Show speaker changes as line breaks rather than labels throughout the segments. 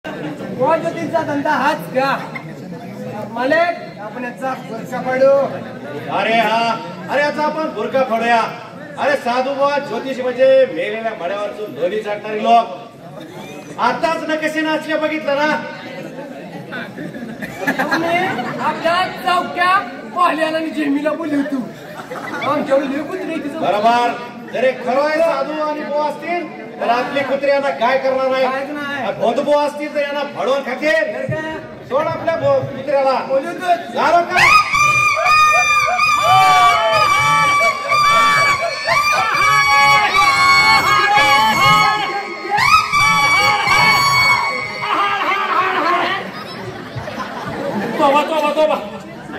ज्योतीचा धंदा हाच का मालक? आपण याचा बुरका फाडू.
अरे हा, अरे याचा आपण बुरका फाडूया. अरे साधू बुवा ज्योतिष म्हणजे मेलेल्या मड्यावरचून लोणी चाटणारी लोक. आताच न कसे नाचले बघितलं ना.
आपल्या चौक्या पाल्याला आणि जेमीला बोलवतो.
बरोबर. जर खरं आहे साधू आणि बुवा असतील तर आपली कुत्री यांना काय करणार नाही. भोंदबो असतील तर यांना फडवून खातील. सोड आपल्या कुत्र्याला. झालं का?
तोबा तोबा तोबा,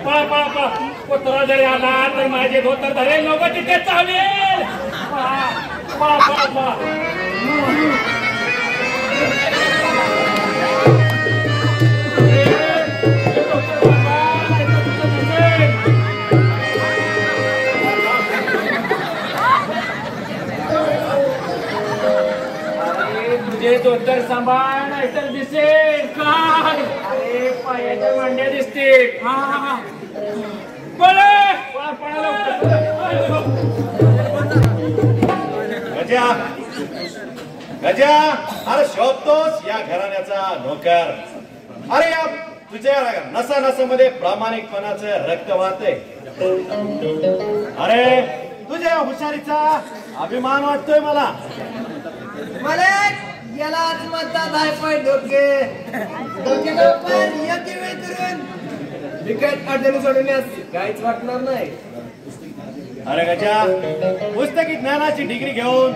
पळा पळा पळा. कुत्रा जरी आला तर माझे धोतर धरेल, लोक तिथे चालेल. पळा पळा पळा. तुझे धोतर सांभाळ नाहीतर दिसेल काय. अरे पायाच्या मांड्या दिसतील. हा पळा पळा
गजा गजा, अरे शोधतोस या घराण्याचा नोकर. अरे या तुझ्या नसा नसामध्ये प्रामाणिकपणाचं रक्त वाहतंय. अरे तुझ्या हुशारीचा अभिमान वाटतोय मला.
मालक यालाच म्हणतात हाय पाय डोके. डोके पण योग्य वेळ करून बिकट अडचणी सोडवण्यास काहीच वाटणार नाही.
अरे गजा, पुस्तकी ज्ञानाची डिग्री घेऊन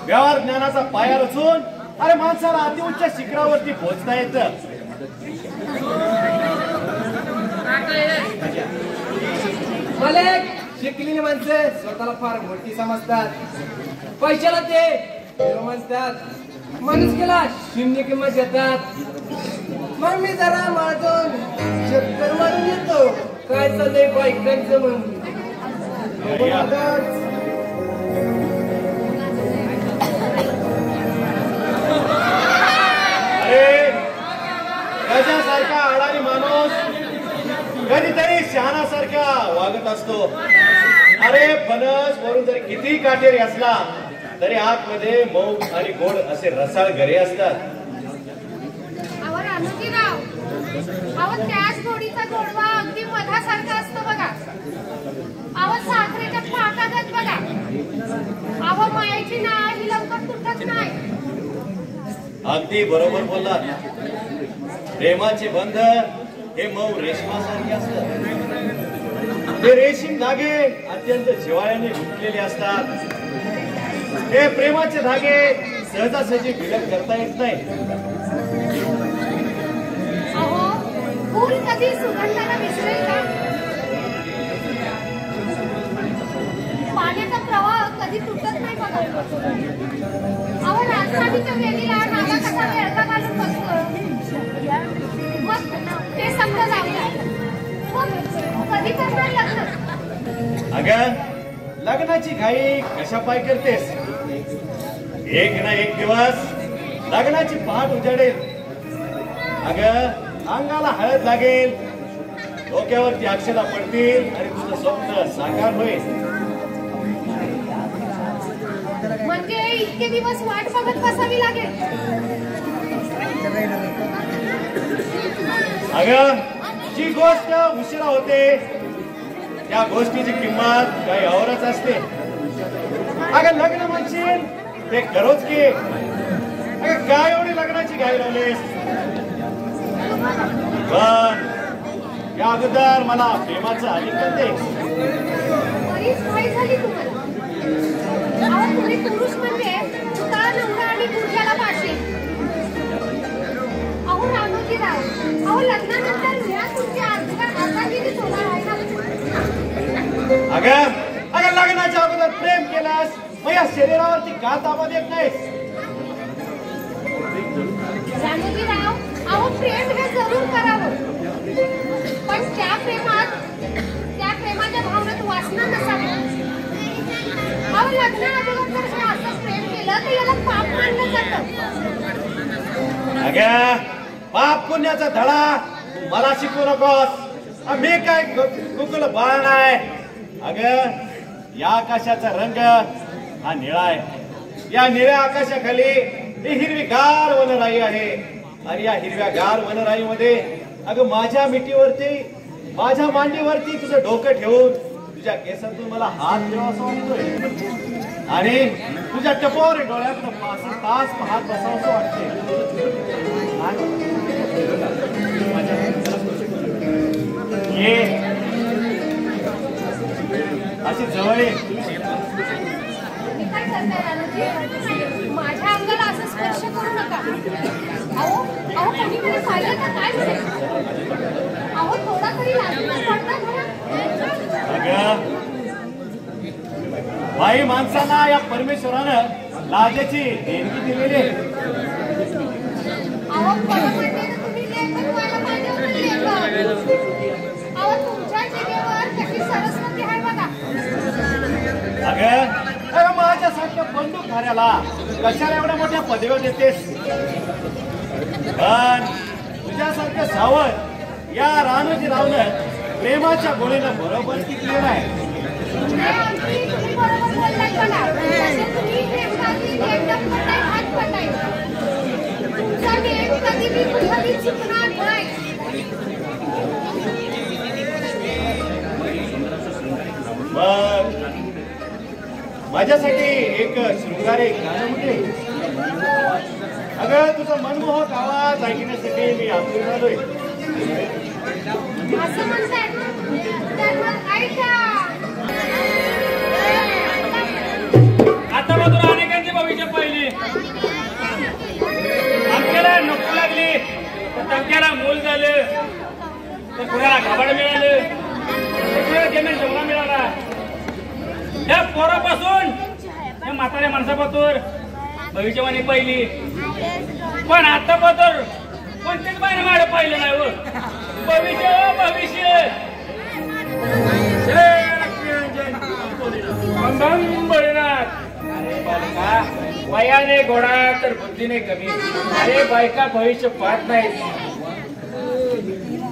व्यवहार ज्ञानाचा पाया रचून अरे माणसाला अतिउच्च शिखरावरती पोहोचता येतं.
मालक शिकलेली माणसं स्वतःला फार मोठी समजतात. पैशाला ते म्हणतात, मनुष्याला शून्य किंमत देतात. मग मी जरा माझून चक्कर मारून येतो. काय चाललंय बायकांचं म्हणून.
अरे गजासारखा अडाणी माणूस कधीतरी शहाणासारखा वागत असतो. अरे फणस वरून जरी किती काटेरी असला तरी आतमध्ये मऊ आणि गोड असे रसाळ घरे असतात.
त्याच गोडीचा गोडवा अगदी मधासारखा असतो बघा. साखरेच्या पाकागत बघा. मायाची नाळ ही लवकर तुटत नाही.
अगदी बरोबर बोललात. प्रेमाचे बंध हे मऊ रेशमासारखे असतात. ते रेशीम धागे अत्यंत जिव्हाळ्याने गुंतलेले असतात. हे प्रेमाचे धागे सहजासहजी विलग करता येत नाही.
फूल कधी सुगंधाला विसरेल का? पाण्याचा प्रवाह कधी तुटत नाही बघा. राजसाडीच्या वेलीला नाला कसा वेळका घालून बसतो. मग ते समजा जाऊया. मग कधी करणार लग्न?
अगं लग्नाची घाई कशा पाय करतेस? एक ना एक दिवस लग्नाची पहाट उजाडेल. अगं अंगाला हळद लागेल, डोक्यावरती अक्षता पडतील आणि तुझं स्वप्न साकार होईल.
म्हणजे इतके दिवस वाट बघत बसावी लागेल.
अगं जी गोष्ट उशिरा होते त्या गोष्टीची किंमत काही औरच असते. अगं लग्न म्हणशील ते करोच की. अगं काय एवढी लग्नाची घाई लावलीस? पण या अगोदर मला प्रेमाचं आलिंगन दे.
बरीच घाई झाली तुम्हाला. तुम्ही पुरुष म्हणजे तुका नवरा आणि पुरुषाला पाशी. रानोजीराव, लग्नानंतर या तुमची अर्धांगिनी सोडा आहे ना.
अगं लग्नाच्या अगोदर प्रेम केलास मग या शरीरावरती का ताबा देत नाहीस?
रानोजीराव, प्रेम हे जरूर करावं. पण त्या प्रेमाच्या भावनेत वासना नसावी. लग्नाअगोदर जर असं प्रेम केलं तर याला पाप मानलं जातं.
अगं पाप पुण्याचा धडा तू मला शिकवू नकोस. मी काय कुकुल बाळ नाही. अगं या आकाशाचा रंग हा निळा आहे. या निळ्या आकाशाखाली ही हिरवीगार वनराई आहे. आणि या हिरव्यागार वनराईमध्ये अगं माझ्या मिठीवरती माझ्या मांडीवरती तुझं डोकं ठेवून तुझ्या केसातून मला हात ठेवा असं वाटतोय. आणि तुझ्या टपोर डोळ्यातनं 5 तास पाहत बसावं वाटते. ये अशी जवळ
माझ्या अंगाला असं स्पर्श करू नका. अहो अहो कोणी कोणी पाहिलं तर काय म्हणेल. अहो थोडा तरी लाजून पडता
अगं बाई माणसाला या परमेश्वरानं लाजेची देणगी दिलेली.
अहो परमात्म्याने तुम्ही लेकर व्हायला पाहिजे होतं. अहो तुमच्या जिभेवर कशी सरस्वती आहे बघा.
अगं माझ्यासारख्या बंदूक धाऱ्याला कशाला एवढ्या मोठ्या पदव्या देतेस. पण तुझ्यासारखं सावध या रानोजी रावनं प्रेमाच्या गोळीनं बरोबर टिकले नाही.
बरोबर बोललाय बघा. जसे तुम्ही प्रेमकाजी एकदम पटाई हात पटाई. तुमचा प्रेम कधी मी कुठेही चुकणार नाही.
मग माझ्यासाठी एक शृंगारी गाणं म्हणजे. अगं तुझा मनमोहक आवाज ऐकण्यासाठी मी आतुर झालोय.
असं म्हणताय तर मग ऐका.
आता मात्र अनेकांची भविष्य पाहिली. आमच्याला नको लागली तर तमक्याला मूल झालं तर कुणाला घाबड मिळालं तर कुणाला जमीन जमला मिळाला. या पोरापासून या म्हाताऱ्या माणसापासून भविष्यवाणी पहिली. पण आता पात्र कोणतेच बाहेर माडं पाहिलं नाही. हो भविष्य भविष्य वयाने घोडा तर बुद्धीने कमी. अरे बायका भविष्य पाहत नाहीत.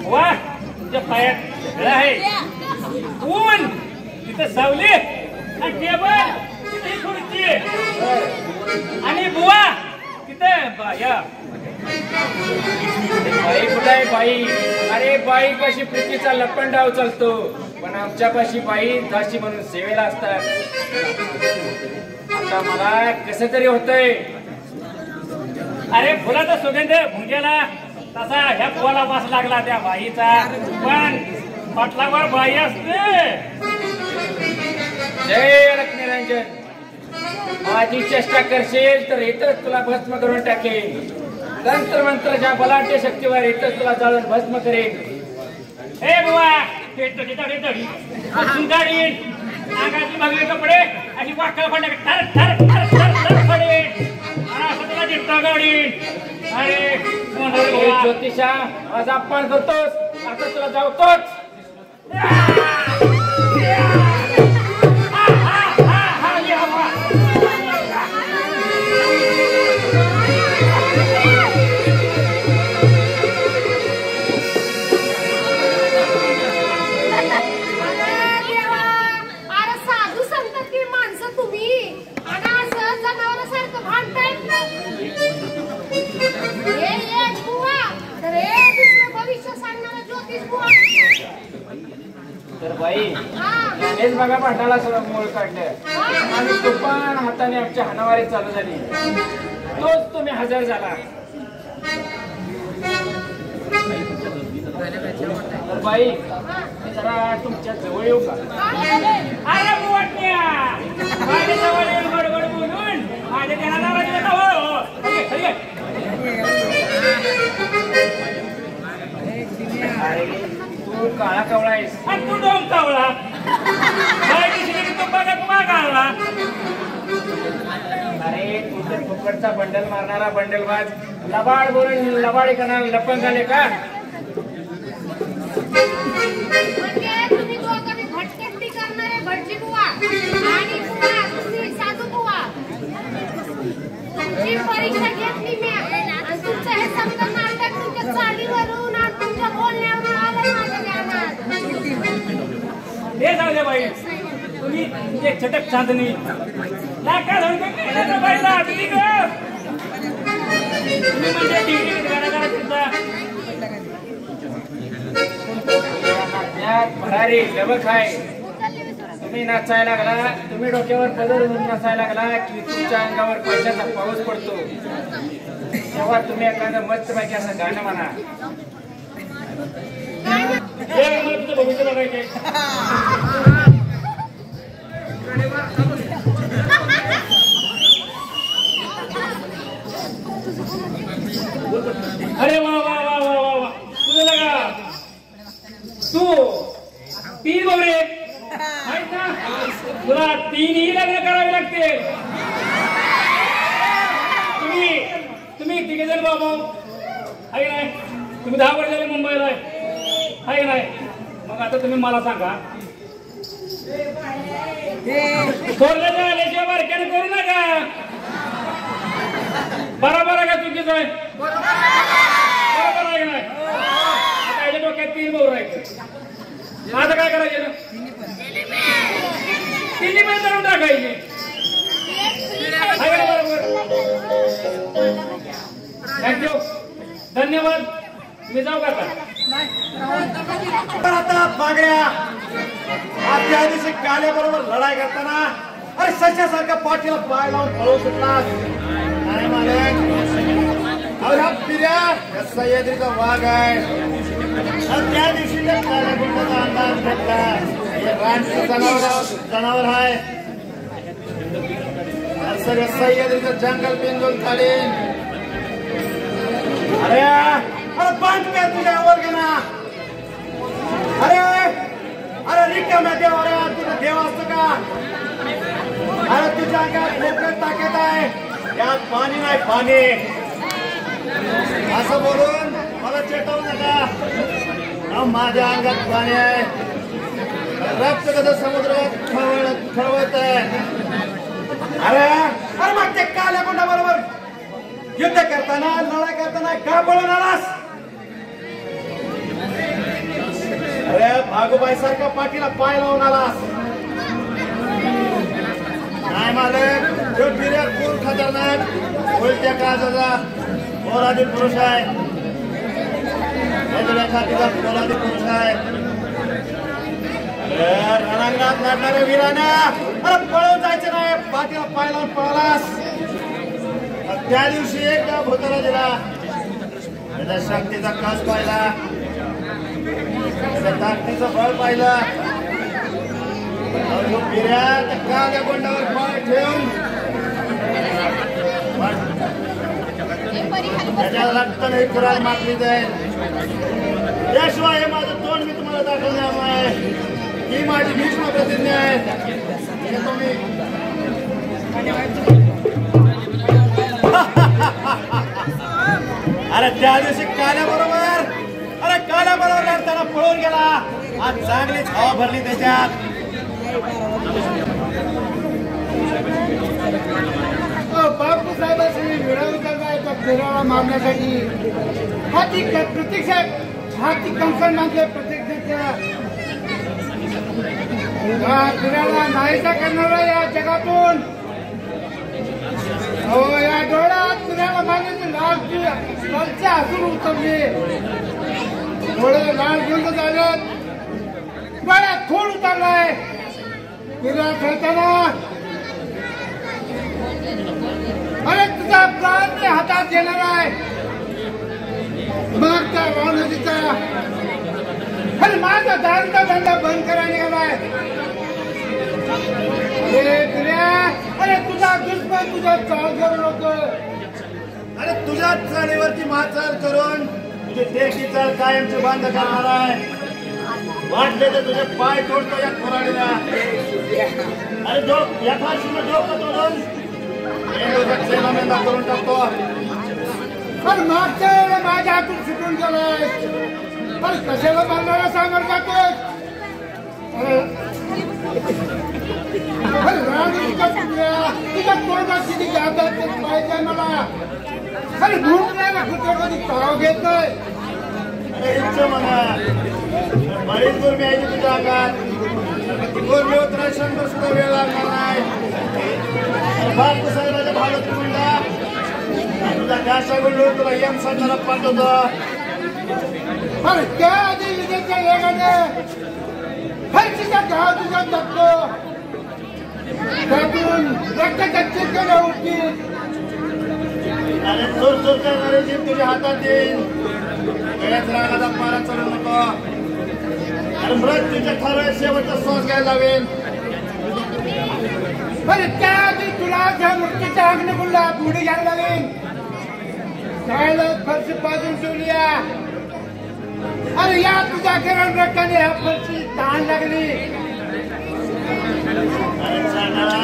वा तुझ्या पायात वेळ आहे. ऊन तिथं सावली आणि टेबल तिथे खुर्ची आणि बुवा तिथे बाया. बाई कुठे बाई. अरे बाई पाशी प्रीतीचा लपंडाव चालतो. पण आमच्यापाशी बाई दासी म्हणून सेवेला असतात. आता मला कसं तरी होतंय. अरे फुलाचा सुगंध भुंग्याला तसा ह्या फुलाला वास लागला त्या बाईचा. पण पाटलावर बाई असते. जय लक्ष्मीरंजन. माझी चेष्टा करशील तर इथंच तुला भस्म करून टाकेन. तंत्र मंत्राच्या बलाढ्य शक्तीवर इथंच तुला जाळून भस्म करेन. हे बुवा गाडीन अंगाची भगवे कपडे अशी वाकळ पडल्या ठर ठर ठर ठर ठर पडेल. असं तुला दिसता गाडीन. अरे ज्योतिषा आज अपमान करतोस. आता तुला जावतोच. तर बाई हेच बघा पाठाला सगळं मूळ काढलं आणि तुफान हाताने आमच्या हाणावारी चालू झाली. तोच तुम्ही हजर झाला. तर बाई जरा तुमच्या जवळ येऊ का. अरे बुवाट्या माझ्या जवळ येऊन गडबड बोलून माझ्या ध्यानाला तू काळा कावळा आहेस आणि तू डोम कावळा. तू बघत मागाळला. अरे तू तर फुकटचा बंडल मारणारा बंडलबाज लबाड बोलून लबाडी करणारा लपंग आले का.
तुम्ही दोघांनी भटकंती करणारे भटजी बुवा आणि बुवा तुम्ही साधू बुवा. तुमची परीक्षा घेतली मी आणि तुमचं हे समजा नाटक तुमच्या
रे बाई तुम्ही एक छटक चांदणी लाका धडकन बाईला आठली ग तुम्ही म्हणजे टीव्ही गाणं फिरता भरारी लबक आहे तुम्ही नाचायला लागला तुम्ही डोक्यावर पदर घेऊन नाचायला लागला की तुमच्या अंगावर पैशाचा पाऊस पडतो तेव्हा तुम्ही एखादं मस्तपैकी असं गाणं म्हणा मला तुझं भविष्य बघायचे अरे वा वा वा वा वा वा तुझं लगा तू 3 बोरे आहेत ना तुला 3ही लग्न करावे लागते तुम्ही तिघे जण बाबा आहे नाही तुम्ही 10 वर्ष झाले मुंबईला आहे नाही मग आता तुम्ही मला सांगा थोरल्याच्या आल्याशिवाय बारक्याने करू नका बरोबर आहे का चुकीचं आहे बरोबर आहे नाही आता याच्या डोक्यात 3 बोर आहेत आता काय करायचं तिन्ही पण करून टाकायचे बरोबर थँक्यू धन्यवाद मी जाऊ का
आता बागड्या त्या दिवशी काल्याबरोबर लढाई करताना अरे सशासारखा पाठीला पाय लावून पळू सुटलास नाही मालक अरे हा पिऱ्या सह्याद्रीचा वाघ आहे त्या दिवशी त्या काल्याबरोबर अंदाज घेतला रानचं जनावर आहे सगळं सह्याद्रीचं जंगल पिंजून काढीन अरे अरे बंद कर तुझ्या वर्गना अरे रिकाम्या देवाऱ्या तुझं देव असतं का अरे तुझ्या अंगात मोकळ्यात ताकद आहे यात पाणी नाही पाणी असं बोलून मला चेतवू नका माझ्या अंगात पाणी आहे रक्त कसं समुद्रात खळवत आहे अरे अरे मग ते काल्या गुंडा बरोबर युद्ध करताना लढाई करताना का पळून आलास अरे भागोबाई सारखा पाठीला पाय लावून आलास नाही मालक जो फिर्या खून खतरनाक उलट्या काळजाचा पोलादी पुरुष आहे छातीचा पोलादी पुरुष आहे रणांगणात लढणाऱ्या वीरांना अरे पळून जायचं नाही पाठीला पाय लावून पळालास त्या दिवशी एकदा भूताला दिला त्याच्या शक्तीचा कस पाहिला त्याच्या ताकदीचं बळ पाहिलं फिर्या त्या काल्या गोंडावर पाय ठेवून त्याच्या रक्ताने कुराड मारली जाईल त्याशिवाय हे माझं तोंड मी तुम्हाला दाखवणार नाही ही माझी भीष्म प्रतिज्ञा आहे तुम्ही अरे त्या दिवशी काल्याबरोबर लढताना पळून गेला आज चांगलीच हवा भरली त्याच्यात
बापू साहेबांनी मिळवता फिरायला मारण्यासाठी प्रतीक्षा हाती कंकण मागले प्रत्येकाच्या फिरायला नाहीसा करणारा या जगातून हो या डोळ्यात फिरायला मागण्याचे लालचे हसून उतरले डोळे लाल घेऊन झाले डोळ्यात खोड उतरलाय फिरायला खेळताना अरे तुझा प्राण मी हातात घेणार आहे मग त्या नदीचा अरे माझा दारूचा धंदा बंद करायला निघालाय अरे फिर्या अरे तुझा दुश्मन तुझा चाल करू नको
अरे तुझ्या चालीवरती माचार करून तुझे देशी चाल कायमचे बंद करणार आहे वाटले तर तुझे पाय तोडतो या कुऱ्हाडीला अरे जो या फाशीला डोकं तोडून मेंदा करून टाकतो
पण मागच्या वेळेला माझ्या हातून सुटून गेलाय पण कशाला बांधणारा सांगत जातोय तुझ्या तोंडात किती जातात पाहिजे मला अरे धुंड नाही ना कुठे कधी ताव घेत नाही
अरे इच्छा म्हणा बरीच दूर मी यायची तुझ्या अंगात दोन मिळवत्रांना सुद्धा वेळ लागणार नाही. भारत साहेबाच्या भागात म्हणला तुझा गाशा बोललो तुला एम साहेबाला पाठवतो.
अरे त्या आधी विजेच्या वेगाने फरशीचा घाव तुझा जपतो. त्यातून रक्ताच्या चिरकाऱ्या उठतील.
अरे चोर चोर करणारे जीव तुझ्या हातात येईल. वेळाच रागाचा पारा चढू नको. अरे मृत्यूच्या ठराव शेवटचा श्वास घ्यायला लावेल.
अरे त्याआधी तुला त्या मृत्यूच्या अग्निकुंडात पुढे घ्यायला लागेल. त्याला फरशी पाजून ठेवली. अरे या तुझ्या किरण रक्ताने ह्या फरशी ताण लागली.
अरे चालणारा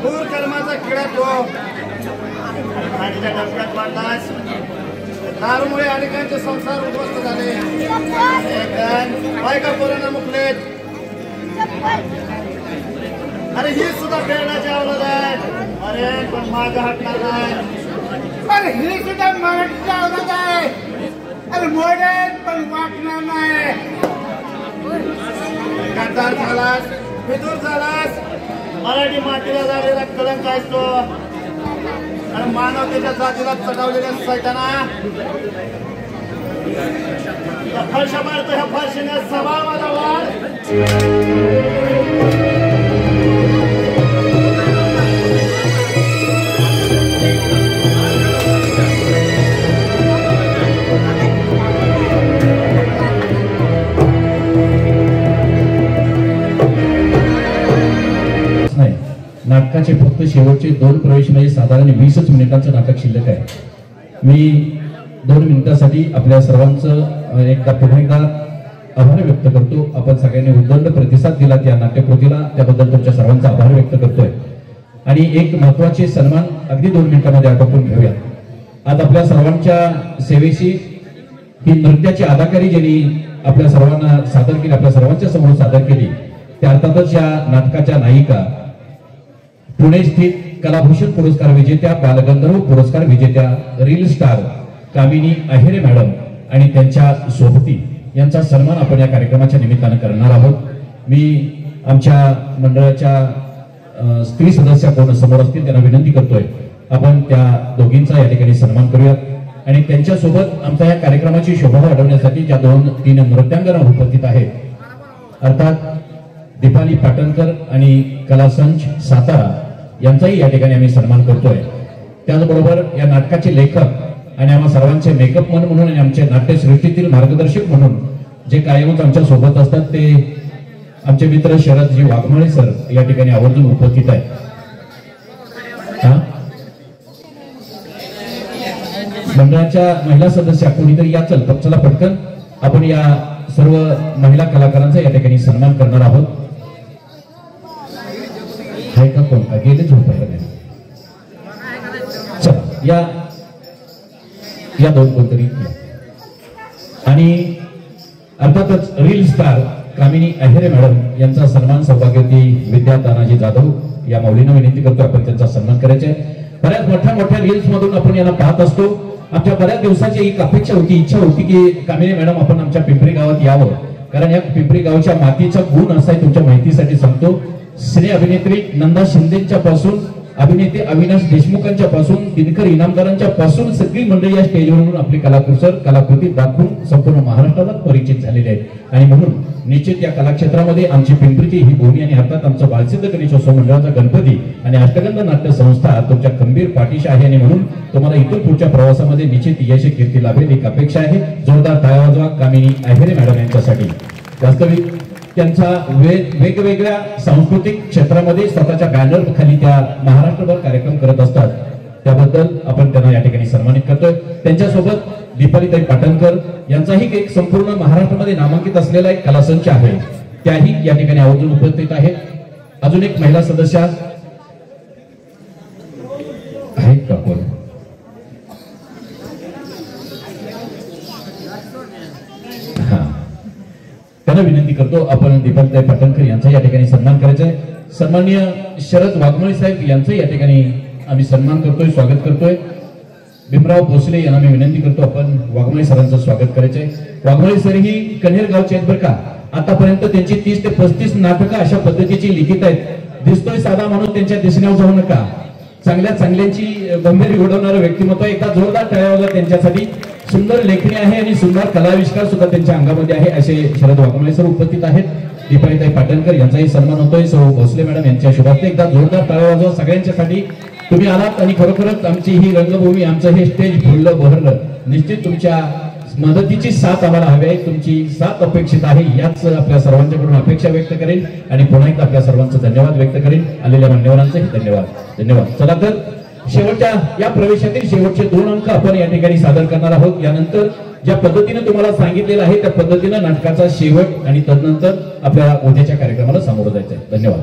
पूर कर्माचा किडा तो खाडीच्या डबक्यात वाढलास. दारूमुळे अनेकांचे संसार उद्ध्वस्त झाले. बायका पोरांना मुकलेत. अरे ही सुद्धा प्रेरणाची अवलंब आहे. अरे पण माग हटणार नाही.
अरे ही सुद्धा मराठीचा अवलंब आहे. अरे मोडेल पण वाटणार नाही.
गद्दार झालास, फितूर झालास. मराठी मातीला झालेला कलंक असतो. आणि मानवतेच्या जातीला चढवलेल्या सैताना फरशा मारतो. ह्या फरशीने सवाल माझा वाढ.
नाटकाचे फक्त शेवटचे 2 प्रवेश म्हणजे साधारण 20च मिनिटांचं नाटक शिल्लक आहे. मी 2 मिनिटांसाठी आपल्या सर्वांचं एकदा पुन्हा एकदा आभार व्यक्त करतो. आपण सगळ्यांनी उदंड प्रतिसाद दिला त्या नाट्यकृतीला, त्याबद्दल तुमच्या सर्वांचा आभार व्यक्त करतोय. आणि एक महत्वाचे सन्मान अगदी 2 मिनिटांमध्ये आटोपून घेऊया. आज आपल्या सर्वांच्या सेवेशी ही नृत्याची अदाकारी ज्यांनी आपल्या सर्वांना सादर केली, आपल्या सर्वांच्या समोर सादर केली, त्या अर्थातच या नाटकाच्या नायिका पुणे स्थित कलाभूषण पुरस्कार विजेत्या, बालगंधर्व पुरस्कार विजेत्या, रील स्टार कामिनी अहेरे मॅडम आणि त्यांच्या सोबती यांचा सन्मान आपण या कार्यक्रमाच्या निमित्तानं करणार आहोत. मी आमच्या मंडळाच्या स्त्री सदस्या कोण समोर असतील त्यांना विनंती करतोय आपण त्या दोघींचा या ठिकाणी सन्मान करूयात. आणि त्यांच्यासोबत आमच्या या कार्यक्रमाची शोभा वाढवण्यासाठी ज्या 2-3 नृत्यांगना उपस्थित आहेत, अर्थात दीपाली पाटणकर आणि कलासंच सातारा यांचाही या ठिकाणी आम्ही सन्मान करतोय. त्याचबरोबर या नाटकाचे लेखक आणि आम्हा सर्वांचे मेकअप मन म्हणून आणि आमच्या नाट्यसृष्टीतील मार्गदर्शक म्हणून जे कायमच आमच्या सोबत असतात ते आमचे मित्र शरदजी वाघमाळे सर या ठिकाणी आवर्जून उपस्थित आहेत. मंडळाच्या महिला सदस्या कोणीतरी या चला पटकन आपण या सर्व महिला कलाकारांचा या ठिकाणी सन्मान करणार आहोत. आहे का कोण का गेले झोपायला नाही. चला या 2 कोणतरी. आणि अर्थातच रील स्टार कामिनी अहेरे मॅडम यांचा सन्मान सौभाग्यवती विद्या तानाजी जाधव या मौलींना विनंती करतो आपण त्यांचा सन्मान करायचा आहे. बऱ्याच मोठ्या रील्स मधून आपण यांना पाहत असतो. आमच्या बऱ्याच दिवसाची एक अपेक्षा होती, इच्छा होती की कामिनी मॅडम आपण आमच्या पिंपरी गावात यावं, कारण या पिंपरी गावच्या मातीचा गुण असा आहे. तुमच्या माहितीसाठी सांगतो, सिने अभिनेत्री नंदा शिंदेच्या पासून अभिनेते अविनाश देशमुखांच्या पासून दिनकर इनामदारांच्या पासून सगळी मंडळी या स्टेजवरून आपली कलाकृती दाखवून संपूर्ण महाराष्ट्राला परिचित झालेले आहेत. आणि म्हणून निश्चित या कलाक्षेत्रामध्ये आमची पिंपरीची ही भूमी आणि अर्थात आमचं बालसिद्ध गणेशोत्सव मंडळाचा गणपती आणि अष्टगंध नाट्य संस्था तुमच्या खंबीर पाठीशी आहे. आणि म्हणून तुम्हाला इथून पुढच्या प्रवासामध्ये निश्चित यश कीर्ती लाभेल एक अपेक्षा आहे. जोरदार टाळ्या वाजवा कामिनी अहेरे मॅडम यांच्यासाठी. वास्तविक त्यांचा वेगवेगळ्या सांस्कृतिक क्षेत्रामध्ये स्वतःच्या बॅनर खाली त्या महाराष्ट्रभर कार्यक्रम करत असतात. त्याबद्दल आपण त्यांना या ठिकाणी सन्मानित करतोय. त्यांच्यासोबत दीपालीताई पाटणकर यांचाही एक संपूर्ण महाराष्ट्रामध्ये नामांकित असलेला एक कलासंच आहे, त्याही या ठिकाणी आवर्जून उपस्थित आहेत. अजून एक महिला सदस्य आहेत का कोण? त्यांना विनंती करतो आपण दीपालीताई पाटणकर यांचा या ठिकाणी सन्मान करायचा आहे. सन्माननीय शरद वाघमाळे साहेब यांचं या ठिकाणी आम्ही सन्मान करतोय, स्वागत करतोय. भीमराव भोसले यांना मी विनंती करतो आपण वाघमाळे सरांचं स्वागत करायचंय. वाघमाळे सर ही कन्हेर गावचे आहेत बरं का, आतापर्यंत त्यांची 30 ते 35 नाटकं अशा पद्धतीची लिखित आहेत। दिसतोय साधा म्हणून त्यांच्या दिसण्यावर जाऊ नका। चांगल्यांची गंभीर घडवणारं व्यक्तिमत्व, एकदा जोरदार टाळ्या वाजवा त्यांच्यासाठी। सुंदर लेखणी आहे आणि सुंदर कलाविष्कार सुद्धा त्यांच्या अंगामध्ये आहे। असे शरद वाघमारे सर उपस्थित आहेत। दीपालीताई पाटणकर यांचाही सन्मान होतोय। सौ भोसले मॅडम यांच्या शुभार्थ एकदा जोरदार टाळ्या वाजवा सगळ्यांच्यासाठी। तुम्ही आलात आणि खरोखरच आमची ही रंगभूमी, आमचं हे स्टेज फुललं बहरलं। निश्चित तुमच्या मदतीची साथ आम्हाला हवी आहे, तुमची साथ अपेक्षित आहे। याच आपल्या सर्वांच्याकडून अपेक्षा व्यक्त करेन आणि पुन्हा एकदा आपल्या सर्वांचं धन्यवाद व्यक्त करेन। आलेल्या मान्यवरांचंही धन्यवाद। चला तर शेवटच्या या प्रवेशातील शेवटचे 2 अंक आपण या ठिकाणी सादर करणार आहोत। यानंतर ज्या पद्धतीने तुम्हाला सांगितलेलं आहे त्या पद्धतीने नाटकाचा शेवट आणि तदनंतर आपल्याला उद्याच्या कार्यक्रमाला सामोरं जायचं आहे। धन्यवाद।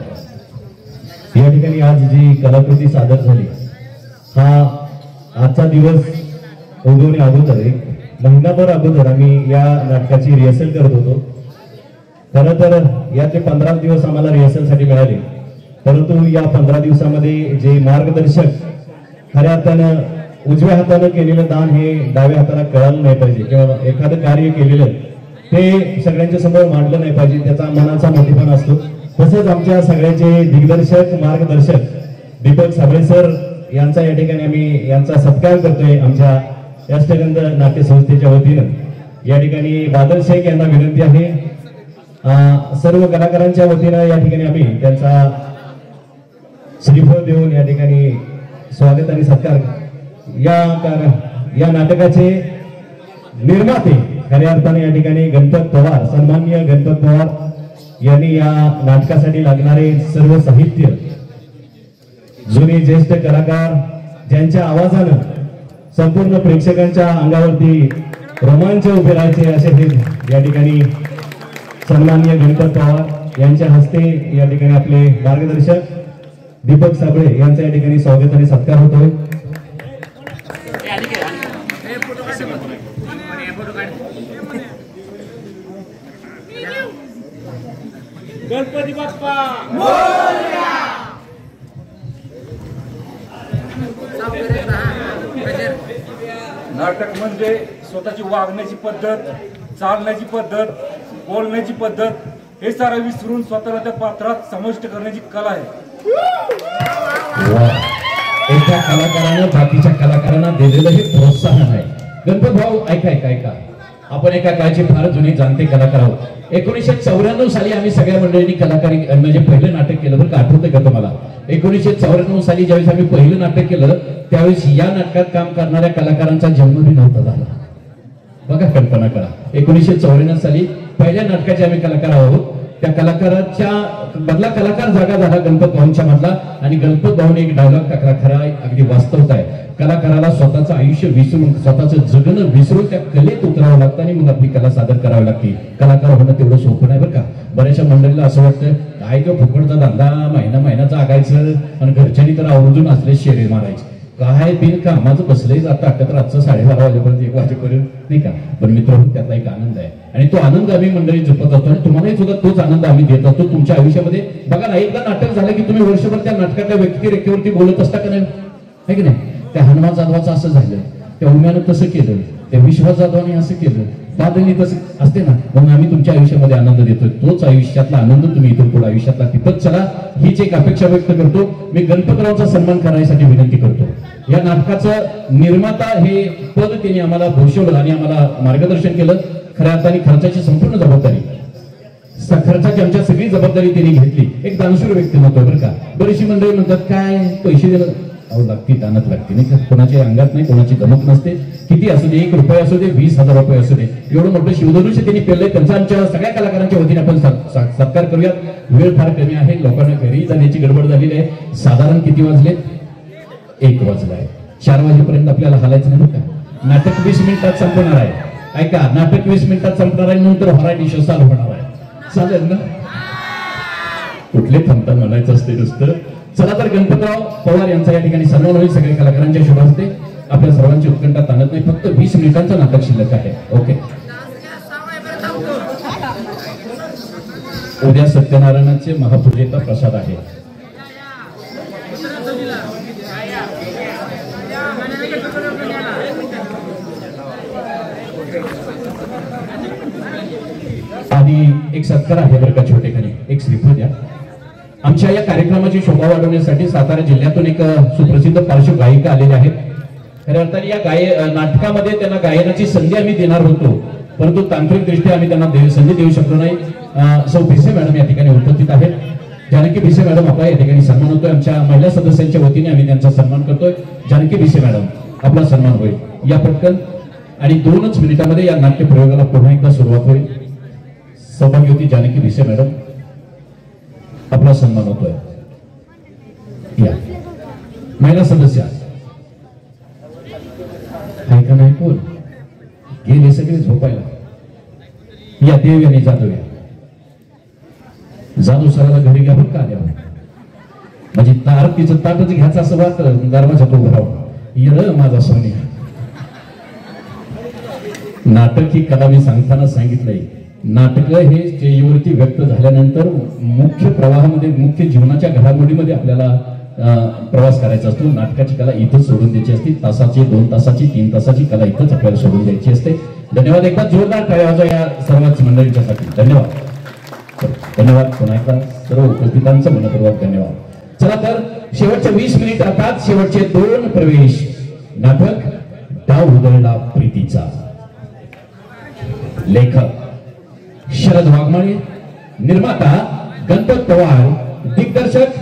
या ठिकाणी आज जी कलाकृती सादर झाली, हा आजचा दिवस उगवण्या अगोदर एक महिनाभर अगोदर आम्ही या नाटकाची रिहर्सल करत होतो। खरं तर या ते 15 दिवस आम्हाला रिहर्सलसाठी मिळाले, परंतु या 15 दिवसामध्ये जे मार्गदर्शक खऱ्या अर्थानं उजव्या हातानं केलेलं दान हे डाव्या हाताला कळालं नाही पाहिजे, किंवा एखादं कार्य केलेलं ते सगळ्यांच्या समोर मांडलं नाही पाहिजे, त्याचा मनाचा मोठेपणा असतो। तसंच आमच्या सगळ्याचे दिग्दर्शक मार्गदर्शक दीपक साबळे सर यांचा या ठिकाणी आम्ही यांचा सत्कार करतोय। आमच्या अष्टगंध नाट्य संस्थेच्या वतीनं या ठिकाणी बादल शेख यांना विनंती आहे, सर्व कलाकारांच्या वतीनं या ठिकाणी आम्ही त्यांचा श्रीफळ देऊन या ठिकाणी स्वागत आणि सत्कार। या नाटकाचे निर्माते खऱ्या अर्थाने या ठिकाणी गणपत पवार, सन्माननीय गणपत पवार यांनी या नाटकासाठी लागणारे सर्व साहित्य, जुने ज्येष्ठ कलाकार ज्यांच्या आवाजानं संपूर्ण प्रेक्षकांच्या अंगावरती रोमांच उभे राहायचे, असे हे या ठिकाणी सन्माननीय गणपत पवार यांच्या हस्ते या ठिकाणी आपले मार्गदर्शक दीपक साबळे यांचा या ठिकाणी स्वागत आणि सत्कार होतोय।
गणपती बाप्पा
नाटक म्हणजे स्वतःची वागण्याची पद्धत, चालण्याची पद्धत, बोलण्याची पद्धत हे सारं विसरून स्वतःला त्या पात्रात समाविष्ट करण्याची कला आहे।
एका कलाकारानं बाकीच्या कलाकारांना दिलेलं हे प्रोत्साहन आहे। गणपत भाऊ ऐका, आपण एका काळचे फार जुने जाणते कलाकार आहोत। 1994 साली आम्ही सगळ्या मंडळींनी कलाकारी म्हणजे पहिलं नाटक केलं, बरं का, आठवतंय का तुम्हाला? 1994 साली ज्यावेळेस आम्ही पहिलं नाटक केलं त्यावेळेस या नाटकात काम करणाऱ्या कलाकारांचा जन्म भी नव्हता झाला। बघा, कल्पना करा, 1994 साली पहिल्या नाटकाचे आम्ही कलाकार आहोत। त्या कलाकाराच्या बदला कलाकार जागा झाला गणपत भाऊंच्या मधला, आणि गणपत भाऊने एक डायलॉग टाकला, खरा अगदी वास्तवता आहे। कलाकाराला स्वतःचं आयुष्य विसरून, स्वतःचं जगणं विसरून त्या कलेत उतरावं लागतं आणि मग आपली कला सादर करावी लागते। कलाकार होणं तेवढं सोपं नाही, बरं का। बऱ्याचशा मंडळीला असं वाटतं काय ग फुकटचा धंदा, महिना जागायचं आणि घरच्यांनी तर आवर्जून असले शेरे मारायचे, काय बिन कामाचं बसलंय जातं अटक रातचं 12:30 वाजेपर्यंत 1 वाजेपर्यंत, नाही का। पण मित्रांनो, त्यातला एक आनंद आहे आणि तो आनंद आम्ही मंडळी जपत असतो आणि तुम्हालाही सुद्धा तोच आनंद आम्ही देत असतो तुमच्या आयुष्यामध्ये। बघा ना, एकदा नाटक झालं की तुम्ही वर्षभर त्या नाटकातल्या व्यक्तिरेखेवरती बोलत असता का नाही, है की नाही? त्या हनुमान जाधवाचं असं झालं, त्या उम्यानं तसं केलं, त्या विश्वास जाधवाने असं केलं, बादलनी तसं असते ना। म्हणून आम्ही तुमच्या आयुष्यामध्ये आनंद देतोय, तोच आयुष्यातला आनंद तुम्ही इथून पुढे आयुष्यातला टिपत चला, हीच एक अपेक्षा व्यक्त करतो। मी गणपतरावचा सन्मान करण्यासाठी विनंती करतो। या नाटकाचं निर्माता हे पद त्यांनी आम्हाला भूषवलं आणि आम्हाला मार्गदर्शन केलं। खऱ्या अर्थाने खर्चाची संपूर्ण जबाबदारी, खर्चाची आमच्या सगळी जबाबदारी त्यांनी घेतली। एक दानशूर व्यक्तिमत्व, बरं का। बरीचशी मंडळी म्हणतात काय पैसे देणं, अहो लागती, दानत लागते, नाही का। कोणाच्या अंगात नाही, कोणाची दमक नसते, किती असू दे, 1 रुपये असू दे, 20,000 रुपये असू दे, एवढं मोठं शिवधनुष्य त्यांनी पेरलंय। त्यांचा आमच्या सगळ्या कलाकारांच्या वतीने आपण सत्कार करूयात। वेळ फार कमी आहे, लोकांना घरी जाण्याची गडबड झालेली आहे। साधारण किती वाजले? 1 वाजला आहे। 4 वाजेपर्यंत आपल्याला हालायचं नाही, का। नाटक 20 मिनिटात संपणार आहे, ऐका, नाटक 20 मिनिटात संपणार आहे, नंतर व्हरायटी शो चालू होणार आहे, चालेल ना? कुठले थांबता म्हणायचं असते नुसतं। चला तर गणपतराव पवार यांचा या ठिकाणी सन्मान होईल सगळ्या कलाकारांच्या शुभ हस्ते। आपल्या सर्वांची उत्कंठा ताणत नाही, फक्त 20 मिनिटांचं नाटक शिल्लक आहे। ओके, उद्या सत्यनारायणाचे महापूजेचा प्रसाद आहे। आणि एक सत्कार आहे बरं का छोटेखानी, एक श्रीफळ द्या. आमच्या या कार्यक्रमाची शोभा वाढवण्यासाठी सातारा जिल्ह्यातून एक सुप्रसिद्ध पार्श्वगायिका आलेल्या आहेत. खऱ्या अर्थाने या नाटकामध्ये त्यांना गायनाची संधी आम्ही देणार होतो, परंतु तांत्रिक दृष्ट्या आम्ही त्यांना संधी देऊ शकलो नाही. सौ भिसे मॅडम या ठिकाणी उपस्थित आहेत. जानकी भिसे मॅडम आपला या ठिकाणी सन्मान होतोय. आमच्या महिला सदस्यांच्या वतीने आम्ही त्यांचा सन्मान करतोय. जानकी भिसे मॅडम आपला सन्मान होईल या पटकन. आणि 2च मिनिटांमध्ये या नाट्य प्रयोगाला पुन्हा एकदा सुरुवात होईल. सौभाग्यवती जानकी भिसे मॅडम आपला सन्मान होतोय. या महिला सदस्य आहे का नाही? कोण गेले? सगळे झोपायला. या देव आणि जाधव या. जाधव सराला घरी घ्या बरं का आल्यावर. म्हणजे आरतीचं ताटच घ्यायचं असं वाटत दरवाजात उभं राहून. येर माझा सोनी. नाटक ही कला मी सांगताना सांगितलंय, नाटक हे स्टेजवरती व्यक्त झाल्यानंतर मुख्य प्रवाहामध्ये, मुख्य जीवनाच्या घडामोडीमध्ये आपल्याला प्रवास करायचा असतो. नाटकाची कला इथंच सोडून द्यायची असते. तासाची, 2 तासाची, 3 तासाची कला इथंच आपल्याला सोडून द्यायची असते. धन्यवाद. एकदा जोरदार टाळ्या वाजवा या सर्वच मंडळींच्यासाठी. धन्यवाद. धन्यवाद पुन्हा एकदा सर्व उपस्थितांचं मनपूर्वक धन्यवाद. चला तर शेवटचे 20 मिनिट अर्थात शेवटचे 2 प्रवेश. नाटक डाव उधळला प्रीतीचा. लेखक शरद वाघमारे, निर्माता गणपत पवार, दिग्दर्शक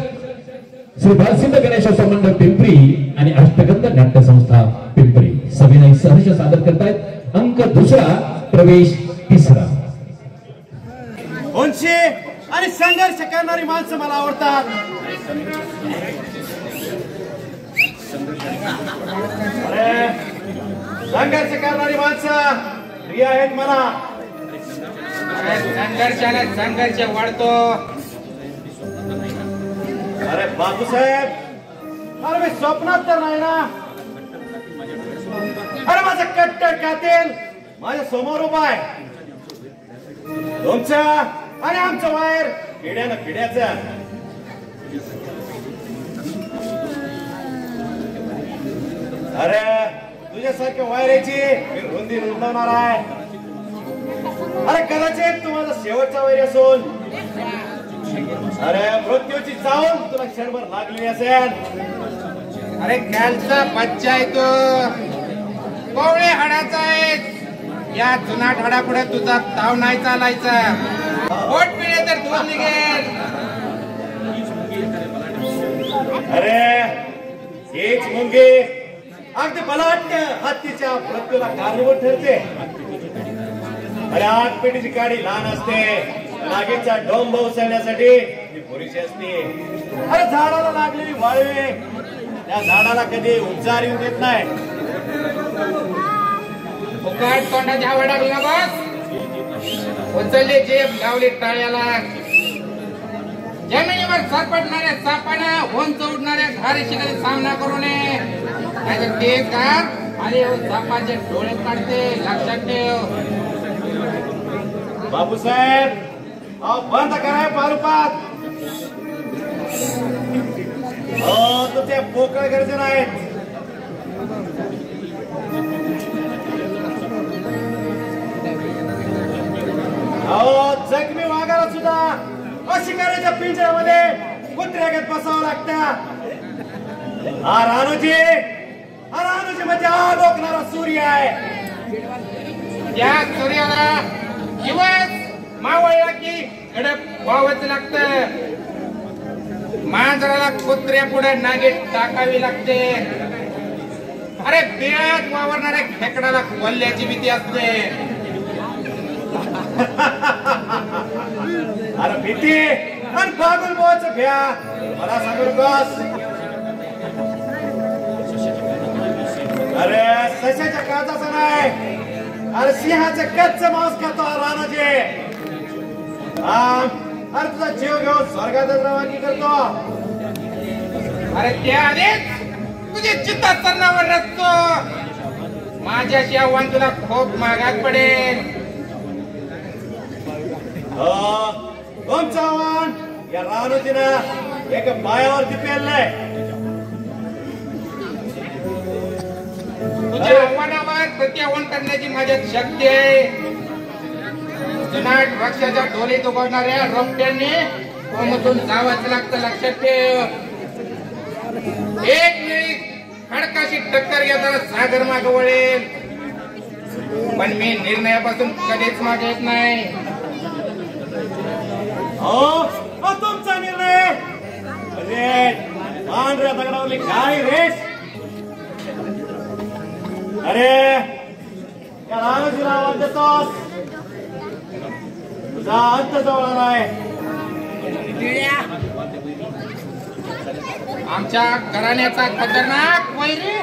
श्री बालसिद्ध गणेशोत्सव मंडळ पिंपरी आणि अष्टगंध नाट्य संस्था पिंपरी. सविनय सहर्ष सादर करतायत. अंक 2, प्रवेश 3.
उंची आणि संघर्ष करणारी माणसं मला आवडतात. अरे संघर्ष करणारी माणसं प्रिय आहेत मला.
संघर्षाने संघर्ष वाढतो.
अरे बापूसाहेब, अरे मी स्वप्नात तर नाही ना. अरे माझं कट्टर कातेल माझ्या समोर उभा आहे. तुमचं आणि आमचं वायर किड्यानं किड्याचं. अरे तुझ्यासारख्या वायराची मी रुंदी रुंदवणार आहे. अरे कदाचित तू माझा शेवटचा वैर असून अरे मृत्यूची चावून तुला क्षणभर लागली असेल.
अरे कालचा बच्चा आहे तो, कोवळे हाडाचा आहे. या जुनाट हाडापुढे तुझा ताव नाही चालायचा. पोट पिळे तर दूध निघेल.
अरे हेच मुंगी अगदी बलाढ्य हत्तीच्या मृत्यूला कारणीभूत ठरते. अरे 8 पेटीची गाडी लहान असते, लागेचा डोंब उसळण्यासाठी ती पुरेशी असते. अरे झाडाला लागलेली वाळवे त्या झाडाला कधी उच्चार येऊ देत नाही.
फुकाट तोंडाच्या वडाला बस. उचलले जेब लावले टाळ्याला. जमिनीवर सरपटणाऱ्या सापानं उंच उडणाऱ्या घारीशी कधी सामना करू नये. नाहीतर ते कार आणि सापाचे डोळे काढते. लक्षात ठेव.
बापूसाहेब, बंद कराय पारुपात. तुझे पोकळ गरजे नाहीत. जखमी वाघाला सुद्धा शिकाऱ्याच्या पिंजऱ्यामध्ये कुत्र्यागत बसावं लागतं. हा रानूजी म्हणजे आग ओकणारा सूर्य आहे.
त्या सूर्याला दिवस मावळला की कडक व्हावंच लागतं. मांजराला कुत्र्या पुढे नागीत टाकावी लागते. अरे बिळात वावरणाऱ्या खेकडाला कोल्ह्याची भीती असते.
अरे भीती आणि पागल बोच भ्या मला सांगू नकोस. अरे सशाच्या काचाचं नाही, अरे सिंहाचं कच्च मांस खातो रानाचे. अरे तुझा जीव घेऊन स्वर्गातच रवानगी करतो.
अरे त्या आधीच तुझी चित्ता तरणावर नसतो. माझ्याशी आव्हान तुला खूप महागात पडेल.
तुमचं आव्हान या रानूजीनं एक पायावरती पेललंय.
तुझ्या आव्हानावर प्रत्याव्हान करण्याची माझ्यात शक्ती आहे. जुनाट वृक्षाच्या डोलीत उगवणाऱ्या रोपट्यांनी कोमतून जावंच लागतं, लक्षात ठेव. एक वेळी खडकाशी टक्कर घेताना सागर माग वळेल, पण मी निर्णयापासून कधीच मागे येत नाही.
तुमचा निर्णय अरे पांढऱ्या दगडावरली काय रेस. अरे या रानजीला आवाज देतोस, तुझा अंत जवळ आलाय.
आमच्या घराण्याचा खतरनाक वैरी,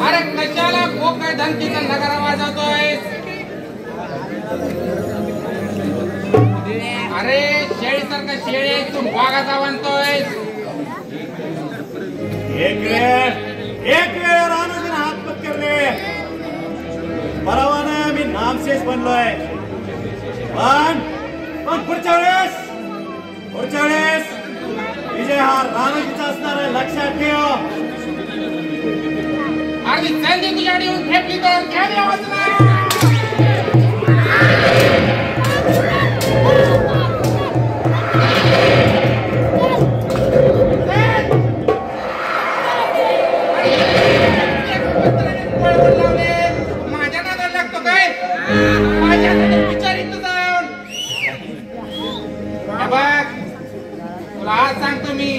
अरे कशाला पोकळ धमकीचा नगारा वाजवतोय. अरे शेळीसारखा शेळी तू वाघाचा बनतोय.
एक वेळ रानजीने हात पत्करले, परवानं मी नामशेष बनलोय. पण पुढच्या वेळेस विजय हा रानजीचा असणार आहे, लक्षात ठेव.
अरे संधी तुझ्याकडे येऊन फेकली तर घ्यावी आवाज नाही. माझ्या नादाला लागतो काय? माझ्याकडे विचारित जाऊन बघ, तुला आज सांगतो मी.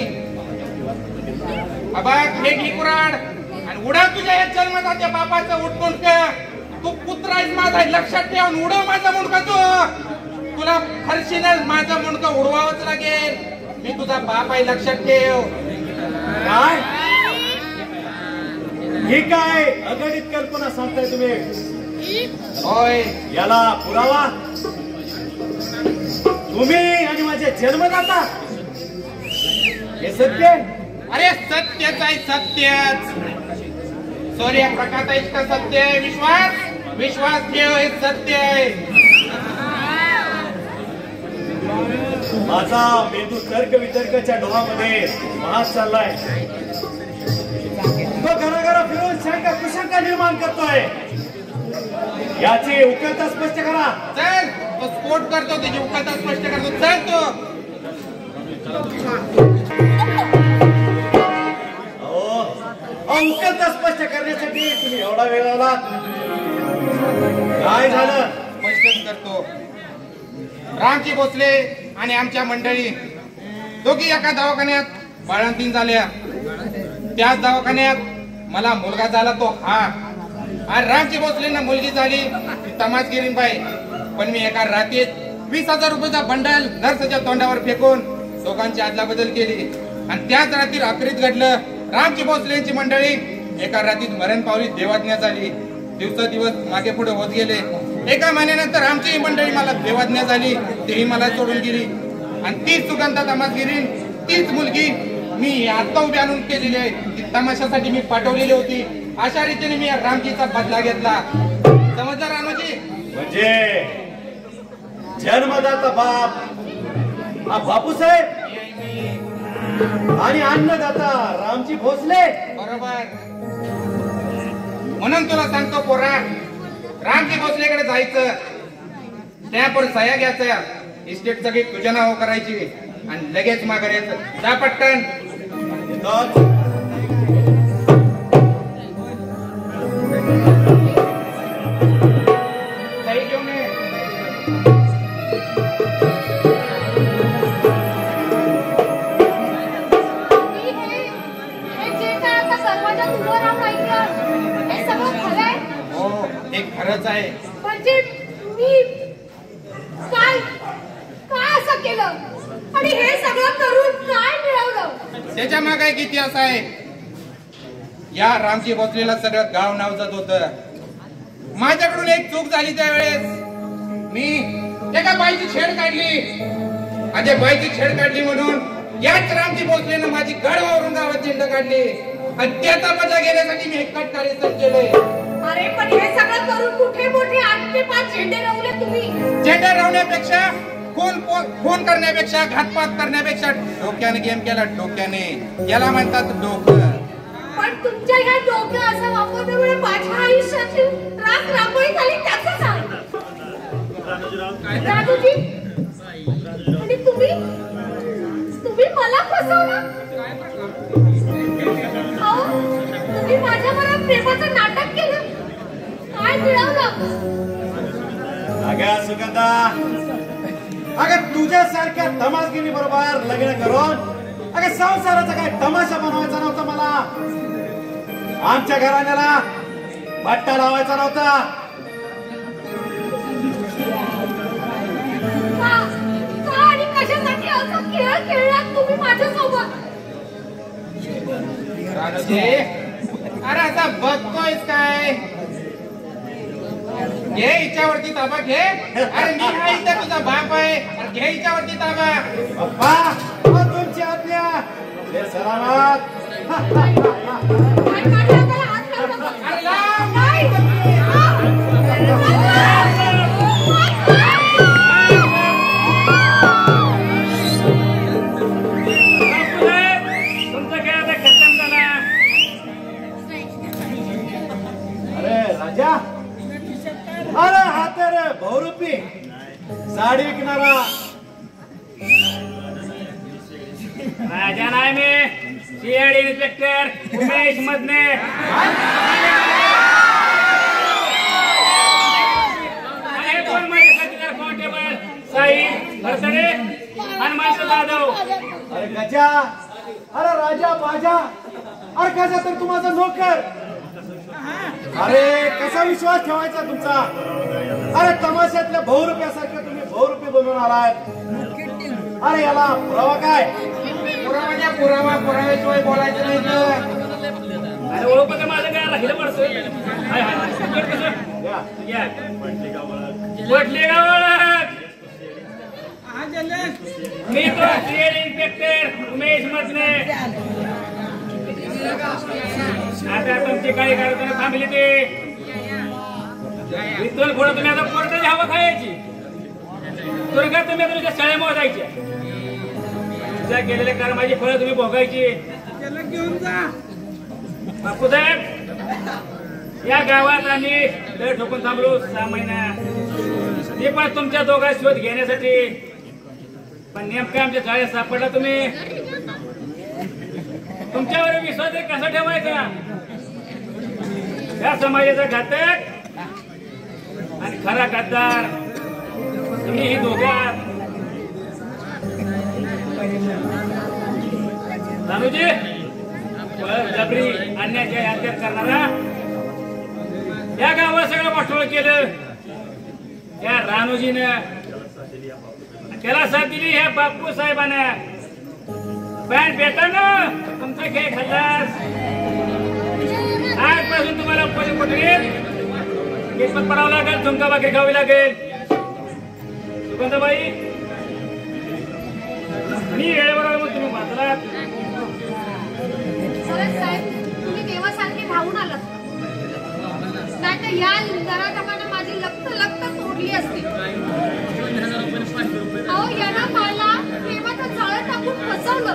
बघ फेकली कुराड आणि उडव तुझ्या या जन्मदात्या बापाचं उठून तू पुत्र आहेस माझा, लक्षात ठेवून उडव माझा मुंडका. तुला फरशीनं माझं मुंडकं उडवावंच लागेल. मी तुझा बाप आहे, लक्षात ठेव.
काय ही काय अगणित कल्पना सांगताय तुम्ही?
होय,
याला पुरावा तुम्ही आणि माझे जन्मदाता. हे सत्य?
अरे सत्यच आहे, सत्यच. सूर्यप्रकाश इष्ट सत्य आहे. विश्वास ठेव, हे सत्य आहे.
माझा मेंदू तर्क वितर्काच्या डोहामध्ये वाहत चाललाय. तो घराघरा फिरून शंका कुशंका निर्माण करतोय. याची उकलता स्पष्ट करा.
चल, तो स्फोट करतो, त्याची उकलता स्पष्ट करतो. चल तो.
उकलता स्पष्ट करण्यासाठी तुम्ही एवढा वेळ लावला. काय झालं?
स्पष्टच करतो. रामजी भोसले आणि आमच्या मंडळी दोघी एका दवाखान्यात बाळंतीण झाल्या. त्याच दवाखान्यात मला मुलगा झाला, तो हा. आणि रामजी भोसलेंना मुलगी झाली ती तमासगिरीबाई. पण मी एका रात्रीत 20,000 रुपयाचा बंडल नर्सच्या तोंडावर फेकून दोघांची अदला बदल केली. आणि त्याच रात्री रात्रीत घडलं, रामजी भोसलेंची मंडळी एका रात्रीत मरण पावली, देवाज्ञा झाली. दिवसेंदिवस मागे पुढे होत गेले. एका महिन्यानंतर आमची मंडळी मला देवाज्ञा झाली, तेही मला सोडून गेली. आणि तीच सुगंधा तमासगिरीन, तीच मुलगी मी आता उभी आणून केलेली आहे. ती तमाशासाठी मी पाठवलेली होती. अशा रीतीने मी रामजीचा बदला घेतला. समजला रामजी?
म्हणजे जन्मदाता बाप हा बापूसाहेब आणि अन्नदाता रामजी भोसले.
बरोबर. म्हणून तुला सांगतो पोरा, रामजी भोसलेकडे जायचं, स्टॅम्पवर सह्या घ्यायच्या, इस्टेट सगळी तुझ्या नाव करायची आणि लगेच माघारी यायचं. जा पटकन. सही घेऊन ये.
हे जे काय आता सर्वांच्या उभं राहून ऐकलं, हे सगळं खरं आहे?
हो, हे खरंच आहे.
म्हणजे मी काय काय असं केलं आणि हे सगळं करून काय मिळवलं?
त्याच्या मागे एक इतिहास आहे. या रामजी भोसलेला सगळं गाव नाव जात होतं. माझ्याकडून एक चूक झाली त्यावेळेस. मी एका बाईची छेड काढली. आणि बाईची छेड काढली म्हणून याच रामजी भोसलेनं माझी गडवावरून गावात झेंड काढली. आणि त्याचा बदला घेण्यासाठी मी एक कट कार्यक्रम केले.
अरे पण हे सगळं करून कुठे मोठे 8 ते 5 झेंडे रवले तुम्ही.
झेंडे रवण्यापेक्षा, खून करण्यापेक्षा, घातपात करण्यापेक्षा डोक्याने गेम केला. डोक्याने, याला म्हणतात डोकं.
पण तुमच्या ह्या डोकं असं वापरल्यामुळे माझ्या आयुष्याची राख रांगोळी झाली, त्याचं काय? राजूजी आणि तुम्ही मला फसवलं. अहो तुम्ही माझ्याबरोबर प्रेमाचं नाटक केलं. काय मिळवलं?
अगं सुगंधा, अगं तुझ्यासारख्या तमासगिरी बरोबर लग्न करून अगं संसाराचा काय तमाशा बनवायचा नव्हता मला. आमच्या घराण्याला भट्टा लावायचा नव्हता.
का आणि कशासाठी असा खेळ खेळलात तुम्ही माझ्यासोबत?
राजूजी, अरे आता बघतोयस काय? घे हिच्यावरती ताबा घे. अरे मी हा इथं तुझा बाप आहे. अरे घे हिच्यावरती ताबा.
पप्पा तुमची आज्ञा. हे सलामत.
काय काढलं मला हात लावला?
अरे लाव.
नाही.
तुमचं काय आता खतम झाला.
अरे राजा, अरे हा तर बहुरूपी साडी विकणारा
राजा नाही मी, सीआयडी इन्स्पेक्टर उमेश मधने. आणि दोन माझे साथीदार कॉन्स्टेबल साहिल भरसडे हनुमान जाधव.
अरे गजा, अरे राजा बाजा, अरे गजा तर तू माझा नोकर. अरे कसा विश्वास ठेवायचा तुमचा? अरे तमाशातल्या बहुरूप्यासारख्या तुम्ही बहुरूपी बनवून आलाय. अरे याला पुरावा काय?
पुराव्याशिवाय बोलायचं नाही तर.
अरे ओळख तर माझं काय राहिलं पडतोय. हाय हाय कसं
या.
पटली का ओळख? मी तो सीआयडी इन्स्पेक्टर उमेश मधने. आता तुमची काही कार्यक्रम थांबली ते इथून पुढे तुम्ही आता कोर्टाची हवा खायची. तुरंगात तुम्ही तुमच्या शाळे मोजायच्या. तुमच्या केलेल्या कर्माची फळं तुम्ही भोगायची. बापू साहेब, या गावात आम्ही दर ठोकून थांबलो 6 महिना. ते पण तुमच्या दोघा शोध घेण्यासाठी. पण नेमका आमच्या शाळेत सापडला तुम्ही. तुमच्यावर विश्वास कसा ठेवायचा? या समाजाचा घातक आणि खरा गद्दार तुम्ही ही दोघात. रानूजी, जबरी अन्याच्या याद्यात करणारा या गावात सगळं वाटोळ केलं या रानूजीनं. त्याला साथ दिली ह्या बापू साहेबांना. पॅन्ट भेटानं तुमचा खेळ खाल्लास. आजपासून तुम्हाला कितपत पडावं लागेल, झुमका भाकरी खावी लागेल. सुगंधाबाई, मी वेळेवर तुम्ही वाचलात.
साहेब, तुम्ही देवासारखे धावून आलात. नाही तर या दरादमाने माझी लक्त तोडली असती. अहो यांना मला प्रेमाचं जाळं टाकून फसवलं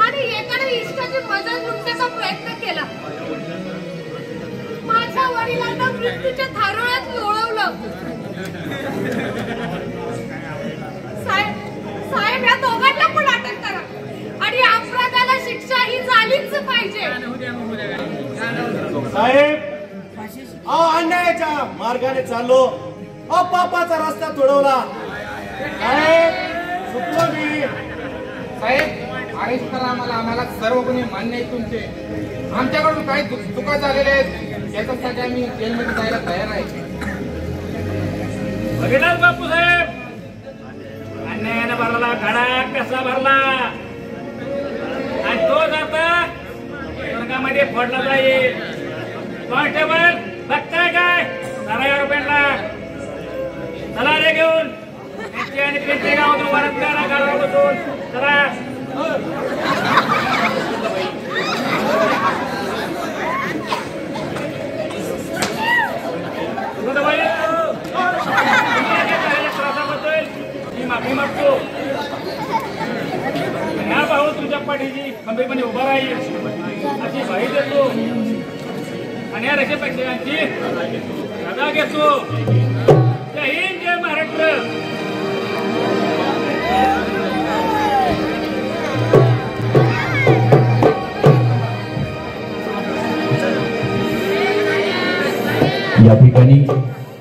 आणि एकाने इष्टाची मजा लुटण्याचा प्रयत्न केला. माझ्या वडिलांना मृत्यूच्या थारोळ्यात लोळवलं. साहेब या दोघांना पण अटक करा आणि अपराधाला शिक्षा ही झालीच पाहिजे.
साहेब, अहो अन्यायाच्या मार्गाने चाललो, अहो पापाचा रस्ता तुडवला. साहेब चुकलो मी.
साहेब अरेस्ट करा आम्हाला सर्व गुन्हे मान्य आहेत तुमचे. आमच्याकडून काही चुका झालेल्या आहेत याच्यासाठी आम्ही जेलमध्ये जायला तयार आहे.
बघितलाच बापू साहेब, अन्यायाने भरला खडा कसा भरला आणि तो जाता स्वर्गामध्ये फोडला जाईल. कॉन्स्टेबल बघताय काय? 12 रुपयांना चला रे घेऊन आणि पिंपरी गावातून वरत करा गावावर बसून चला. त्रासाबद्दल मी माफी मागतो. ह्या भाऊ तुमच्या पाठीची खंबीरपणे उभा राहील अशी ग्वाही देतो आणि या रक्षेपेक्षांची सदा घेतो. जय हिंद, जय
या ठिकाणी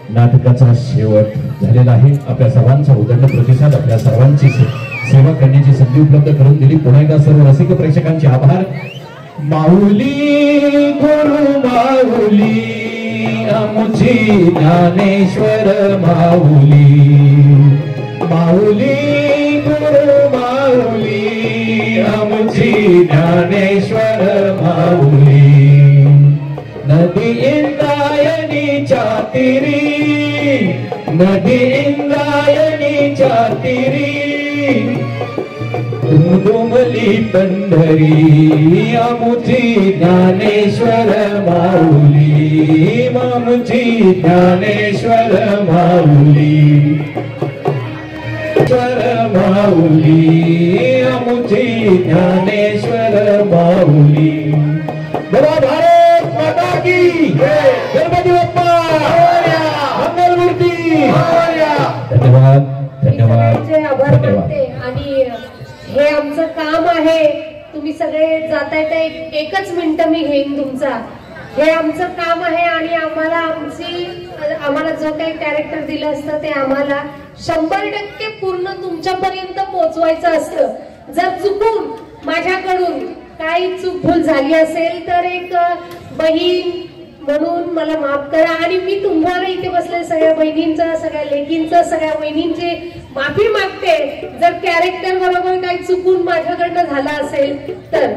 नाटकाचा शेवट झालेला आहे. आपल्या सर्वांचा उदंड प्रतिसाद, आपल्या सर्वांची सेवा करण्याची संधी उपलब्ध करून दिली. पुन्हा एकदा सर्व रसिक प्रेक्षकांचे आभार. माऊली गुरु माऊली आमची ज्ञानेश्वर माऊली, माऊली गुरु माऊली आमची ज्ञानेश्वर माऊली. नदी इंद्रायणीच्या तीरी, नदी इंद्रायणीच्या तीरी दुमदुमली पंढरी आमची ज्ञानेश्वर माऊली, आमची ज्ञानेश्वर माऊली, माऊली आमची ज्ञानेश्वर माऊली. बोला भारत माता की जय, गणपती बाप्पा मंगलमूर्ती. धन्यवाद धन्यवाद
आभार
धन्यवाद.
मानते. आणि हे आमचं काम आहे. तुम्ही सगळे जाताय तर एकच मिनिट मी घेईन तुमचा. हे आमचं काम आहे आणि आम्हाला जो काही कॅरेक्टर दिलं असतं ते आम्हाला 100% पूर्ण तुमच्यापर्यंत पोहोचवायचं असतं. जर चुकून माझ्याकडून काही चूकभूल झाली असेल तर एक बहीण म्हणून मला माफ करा. आणि मी तुम्हाला इथे बसले सगळ्या बहिणींचं, सगळ्या लेकींचं, सगळ्या बहिणींची माफी मागते जर कॅरेक्टर बरोबर काही चुकून माझ्याकडनं झाला असेल तर.